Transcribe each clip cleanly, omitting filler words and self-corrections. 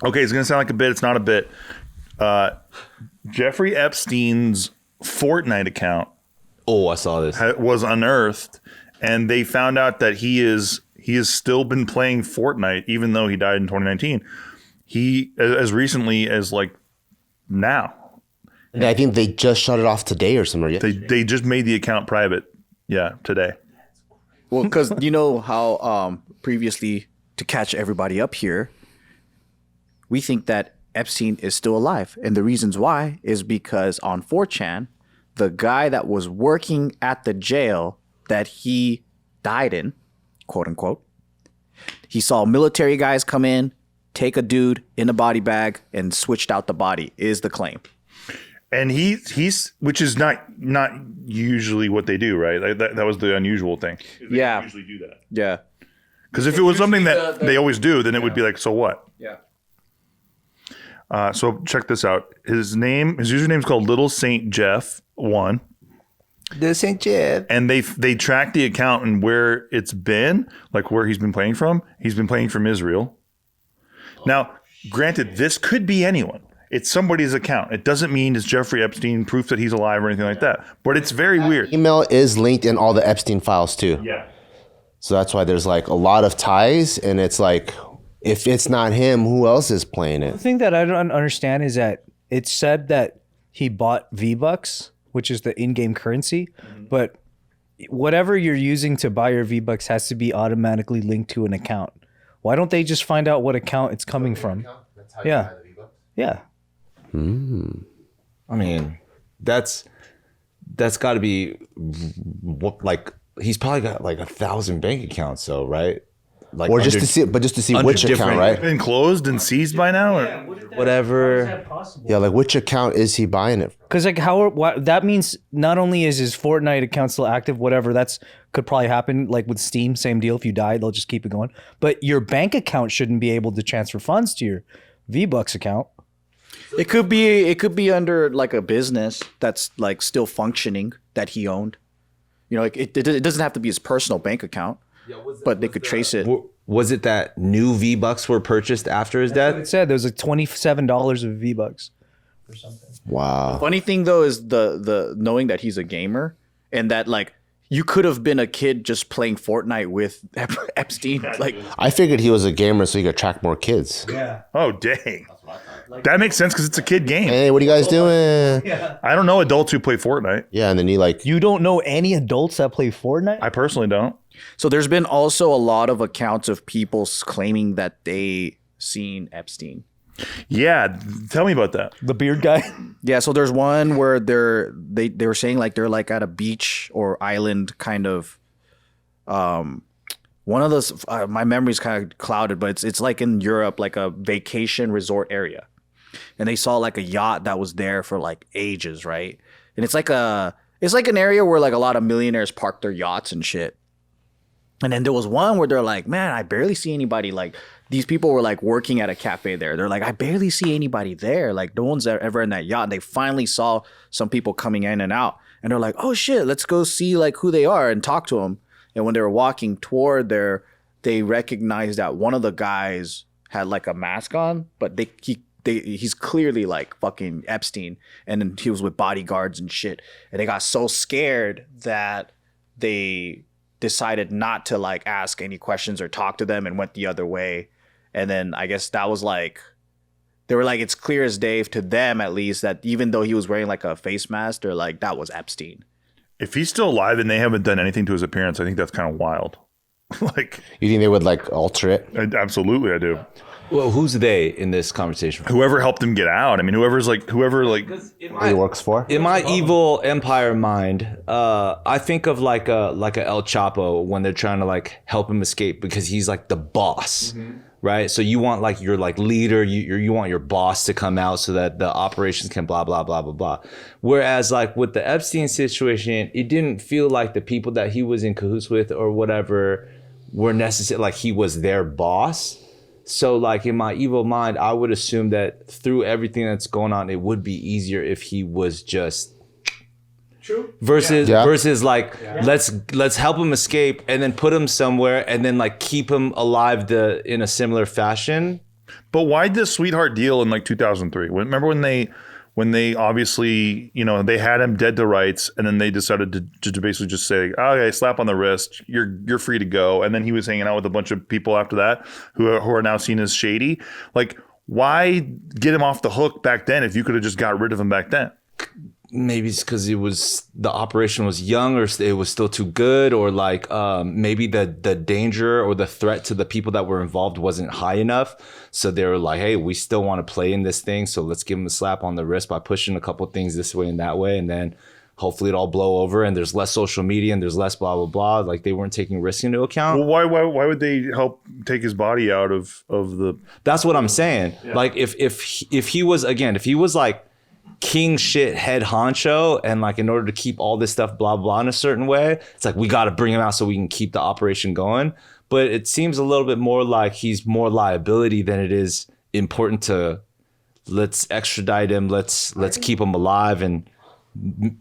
Okay, it's gonna sound like a bit. It's not a bit. Jeffrey Epstein's Fortnite account. Oh, I saw this. Was unearthed, and they found out that he has still been playing Fortnite even though he died in 2019. He as recently as like now. And I think they just shut it off today or something. They just made the account private. Yeah, today. Well, because you know how previously, to catch everybody up here, we think that Epstein is still alive. And the reasons why is because on 4chan, the guy that was working at the jail that he died in, quote unquote, he saw military guys come in, take a dude in a body bag, and switched out the body, is the claim. And he's which is not usually what they do, right? Like that was the unusual thing. They don't usually do that. Yeah. Because if it was something that they always do, then it would be like, so what? Yeah. So check this out. His username is called Little Saint Jeff 1. The Saint Jeff. And they track the account and where it's been, like where he's been playing from. He's been playing from Israel. Now, granted, this could be anyone. It's somebody's account. It doesn't mean it's Jeffrey Epstein, proof that he's alive or anything like that. But it's very weird. Email is linked in all the Epstein files too. Yeah. So that's why there's like a lot of ties, and it's like, if it's not him, who else is playing it? The thing that I don't understand is that it said that he bought V-Bucks, which is the in-game currency, but whatever you're using to buy your V-Bucks has to be automatically linked to an account. Why don't they just find out what account it's coming from? Yeah. Yeah. I mean, that's got to be like, he's probably got like 1,000 bank accounts, though, right? Like, Or just to see which account, right? Been closed and seized by now? Or? whatever. Yeah, like which account is he buying it? Because like that means not only is his Fortnite account still active, whatever, could probably happen. Like with Steam, same deal. If you die, they'll just keep it going. But your bank account shouldn't be able to transfer funds to your V-Bucks account. It could be under like a business that's like still functioning that he owned. You know, like it doesn't have to be his personal bank account, but they could trace it. Was it that new V-Bucks were purchased after his death? It said there was like $27 of V-Bucks or something. Wow. Funny thing though is the knowing that he's a gamer and that like you could have been a kid just playing Fortnite with Epstein. Like I figured he was a gamer so he could attract more kids. Yeah. Oh, dang. That makes sense because it's a kid game. Hey, what are you guys doing? Yeah. I don't know adults who play Fortnite. Yeah, and then he like, You don't know any adults that play Fortnite? I personally don't. so there's been also a lot of accounts of people claiming that they seen Epstein. Yeah, tell me about that. The beard guy? Yeah, so there's one where they were saying like they're like at a beach or island kind of one of those my memory's kind of clouded, but it's like in Europe, like a vacation resort area. And they saw like a yacht that was there for like ages, right? And it's like an area where like a lot of millionaires park their yachts and shit. And then there was one where they're like, man, I barely see anybody. Like these people were like working at a cafe there. They're like, I barely see anybody there. Like no one's ever in that yacht. And they finally saw some people coming in and out. And they're like, oh shit, let's go see like who they are and talk to them. And when they were walking toward there, they recognized that one of the guys had like a mask on, but he's clearly like fucking Epstein. And then he was with bodyguards and shit. And they got so scared that they decided not to like ask any questions or talk to them and went the other way. And then I guess that was like, they were like, it's clear as day to them at least that even though he was wearing like a face mask, they're like, that was Epstein. If he's still alive and they haven't done anything to his appearance, I think that's kind of wild. Like, you think they would like alter it? Absolutely, I do. Well, who's they in this conversation? Whoever helped him get out. I mean, whoever He works for? In my evil empire mind, I think of like a El Chapo when they're trying to like help him escape because he's like the boss, right? So you want like your like leader, you want your boss to come out so that the operations can blah blah blah blah blah. Whereas like with the Epstein situation, it didn't feel like the people that he was in cahoots with or whatever were necessary. Like he was their boss. So like in my evil mind, I would assume that through everything that's going on, it would be easier if he was just true versus like let's help him escape and then put him somewhere and then like keep him alive in a similar fashion. But why this sweetheart deal in like 2003? Remember when they obviously, they had him dead to rights, and then they decided to basically just say, okay, slap on the wrist, you're free to go. And then he was hanging out with a bunch of people after that who are now seen as shady. Like, why get him off the hook back then if you could have just got rid of him back then? Maybe it's because the operation was young, or it was still too good, or like maybe the danger or the threat to the people that were involved wasn't high enough. So they were like, hey, we still want to play in this thing, so let's give him a slap on the wrist by pushing a couple things this way and that way, and then hopefully it all blow over and there's less social media and there's less blah blah blah. Like, they weren't taking risks into account. Well, why would they help take his body out of the? That's what I'm saying. Yeah. Like, if he was like king shit head honcho, and like, in order to keep all this stuff blah blah in a certain way, it's like, we got to bring him out so we can keep the operation going. But it seems a little bit more like he's more liability than it is important to let's extradite him, let's keep him alive and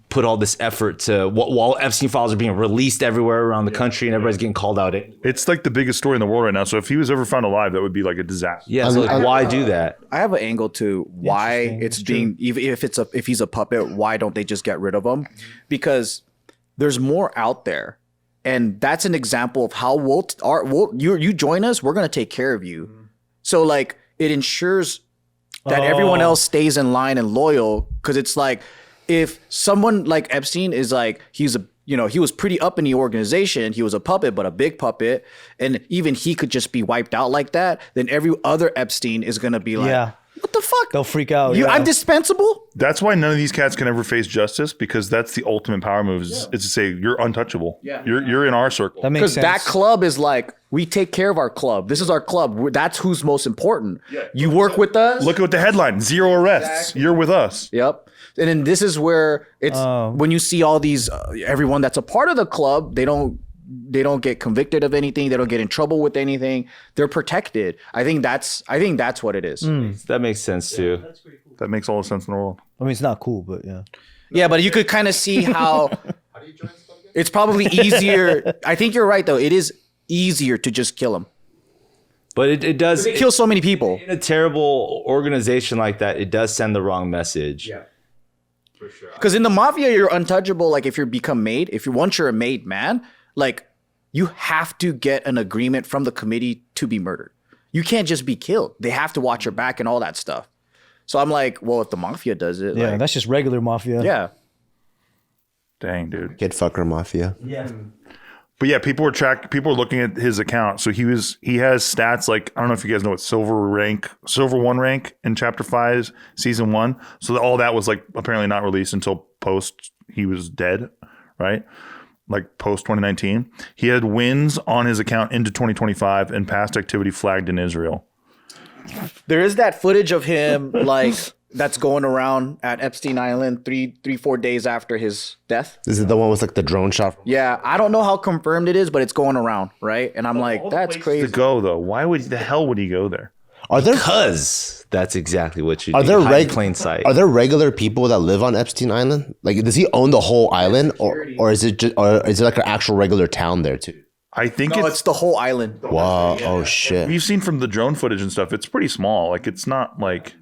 put all this effort to while Epstein files are being released everywhere around the country and everybody's getting called out. It's like the biggest story in the world right now. So if he was ever found alive, that would be like a disaster. Yeah. So like, why do that? I have an angle to why it's being, even if he's a puppet, why don't they just get rid of him? Because there's more out there, and that's an example of how you join us, we're gonna take care of you. So like, it ensures that everyone else stays in line and loyal, because it's like, if someone like Epstein is like, he was pretty up in the organization, he was a puppet, but a big puppet, and even he could just be wiped out like that, then every other Epstein is going to be like, what the fuck? They'll freak out. I'm dispensable? That's why none of these cats can ever face justice, because that's the ultimate power move is to say, you're untouchable. Yeah. You're in our circle. That makes sense. Because that club is like, we take care of our club. This is our club. That's who's most important. Yeah. You work with us. Look at the headline, 0 arrests. Exactly. You're with us. Yep. And then this is where it's when you see all these everyone that's a part of the club, they don't get convicted of anything, they don't get in trouble with anything, they're protected. I think that's what it is. That makes sense too. That's pretty cool. That makes all the sense in the world. I mean, it's not cool, but yeah, but you could kind of see how it's probably easier. I think you're right though, it is easier to just kill him. But it does kill so many people. In a terrible organization like that, it does send the wrong message. Yeah. Because in the mafia, you're untouchable. Like, if you become once you're a made man, like, you have to get an agreement from the committee to be murdered. You can't just be killed. They have to watch your back and all that stuff. So I'm like, well, if the mafia does it, that's just regular mafia. Yeah. Dang, dude. Kid fucker mafia. Yeah. But yeah, people were looking at his account. So he has stats like, I don't know if you guys know what silver 1 rank in chapter 5, season 1. So all that was like apparently not released until post he was dead, right? Like post 2019. He had wins on his account into 2025 and past activity flagged in Israel. There is that footage of him like that's going around at Epstein Island 4 days after his death. Is it the one with like the drone shot? Yeah, I don't know how confirmed it is, but it's going around, right? And I'm like, that's crazy. To go though, why would the hell would he go there? Because that's exactly what you do. Plain sight. Are there regular people that live on Epstein Island? Like, does he own the whole island, or is it like an actual regular town there too? I think it's the whole island. Wow! Oh shit! We've seen from the drone footage and stuff. It's pretty small. Like, it's not like.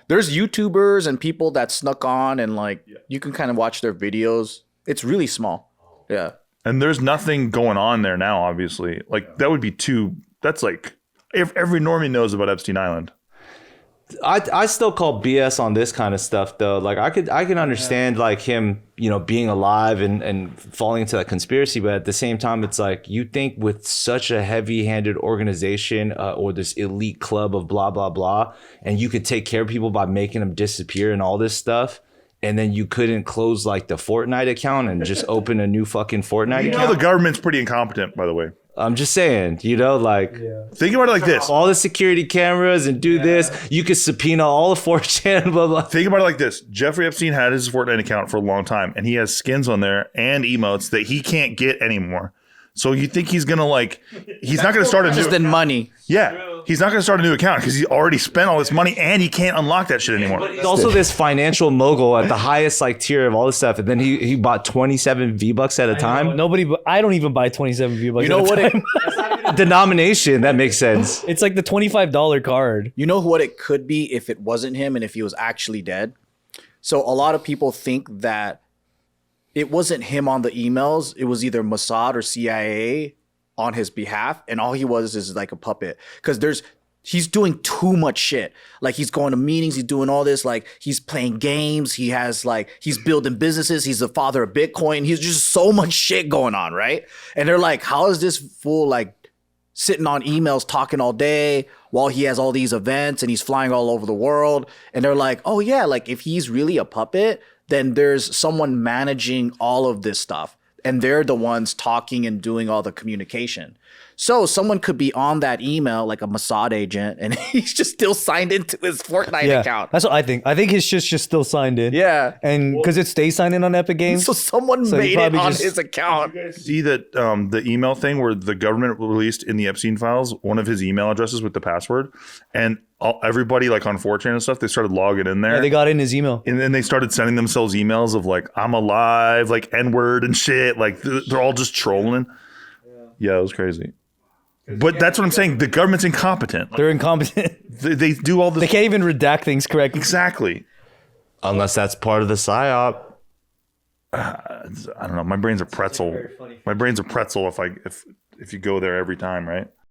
There's YouTubers and people that snuck on, and like you can kind of watch their videos. It's really small. Yeah. And there's nothing going on there now, obviously. Like, that would be that's like, if every normie knows about Epstein Island. I still call BS on this kind of stuff though. Like, I can understand like him, being alive and falling into that conspiracy, but at the same time, it's like, you think with such a heavy-handed organization or this elite club of blah blah blah, and you could take care of people by making them disappear and all this stuff, and then you couldn't close like the Fortnite account and just open a new fucking Fortnite account. The government's pretty incompetent, by the way. I'm just saying, think about it like this. All the security cameras and do this. You could subpoena all the 4chan, blah, blah. Think about it like this. Jeffrey Epstein had his Fortnite account for a long time, and he has skins on there and emotes that he can't get anymore. So you think he's going to he's not going to start a new... Just in money. Yeah. He's not going to start a new account because he already spent all this money and he can't unlock that shit anymore. He's also this financial mogul at the highest like tier of all this stuff, and then he bought 27 V-Bucks at a time. I don't even buy 27 V-Bucks. You know what? Denomination, that makes sense. It's like the $25 card. You know what it could be if it wasn't him and if he was actually dead? So a lot of people think that it wasn't him on the emails. It was either Mossad or CIA on his behalf. And all he was is like a puppet. Because he's doing too much shit. Like he's going to meetings. He's doing all this. Like he's playing games. He's building businesses. He's the father of Bitcoin. He's just so much shit going on, right? And they're like, how is this fool like sitting on emails talking all day while he has all these events and he's flying all over the world? And they're like, oh yeah, like if he's really a puppet, then there's someone managing all of this stuff and they're the ones talking and doing all the communication. So someone could be on that email like a Mossad agent and he's just still signed into his Fortnite account. That's what I think. I think his shit's just still signed in. Yeah. And because it stays signed in on Epic Games. So someone made it on his account. See that the email thing where the government released in the Epstein files one of his email addresses with the password, and everybody like on 4chan and stuff, they started logging in there. Yeah, they got in his email. And then they started sending themselves emails of like, I'm alive, like N-word and shit. Like they're all just trolling. Yeah, it was crazy. But that's what I'm saying. The government's incompetent. They're incompetent. They do all this. They can't even redact things correctly. Exactly. Unless that's part of the psyop. I don't know. My brain's a pretzel. My brain's a pretzel if you go there every time, right?